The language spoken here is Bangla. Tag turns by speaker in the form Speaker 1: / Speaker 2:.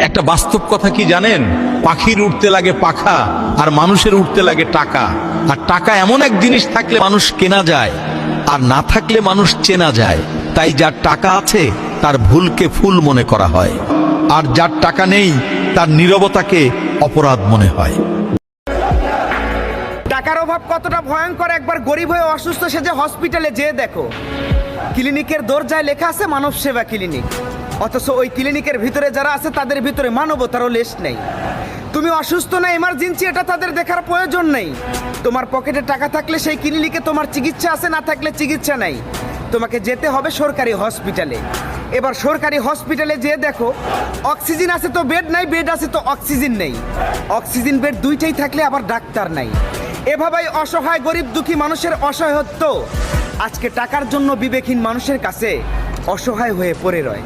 Speaker 1: একটা বাস্তব কথা কি জানেন? পাখির উঠতে লাগে পাখা, আর মানুষের উঠতে লাগে টাকা। আর টাকা এমন এক জিনিস থাকলে মানুষ কেনা যায়, আর না থাকলে মানুষ চেনা যায়। তাই যার টাকা আছে তার ভুলকে ফুল মনে করা হয়, আর যার টাকা নেই তার নীরবতাকে অপরাধ মনে হয়।
Speaker 2: টাকার অভাব কতটা ভয়ঙ্কর একবার গরিব হয়ে অসুস্থ সেজে হসপিটালে যেয়ে দেখো। ক্লিনিকের দরজায় লেখা আছে মানব সেবা ক্লিনিক, অথচ ওই ক্লিনিকের ভিতরে যারা আছে তাদের ভিতরে মানবতারও লেশ নেই। তুমি অসুস্থ না এমার্জেন্সি, এটা তাদের দেখার প্রয়োজন নেই। তোমার পকেটে টাকা থাকলে সেই ক্লিনিকে তোমার চিকিৎসা আছে, না থাকলে চিকিৎসা নাই। তোমাকে যেতে হবে সরকারি হসপিটালে। এবার সরকারি হসপিটালে যেয়ে দেখো, অক্সিজেন আছে তো বেড নাই, বেড আছে তো অক্সিজেন নেই। অক্সিজেন বেড দুইটাই থাকলে আবার ডাক্তার নাই। এভাবেই অসহায় গরিব দুঃখী মানুষের অসহায়ত্ব আজকে টাকার জন্য বিবেকহীন মানুষের কাছে অসহায় হয়ে পড়ে রয়।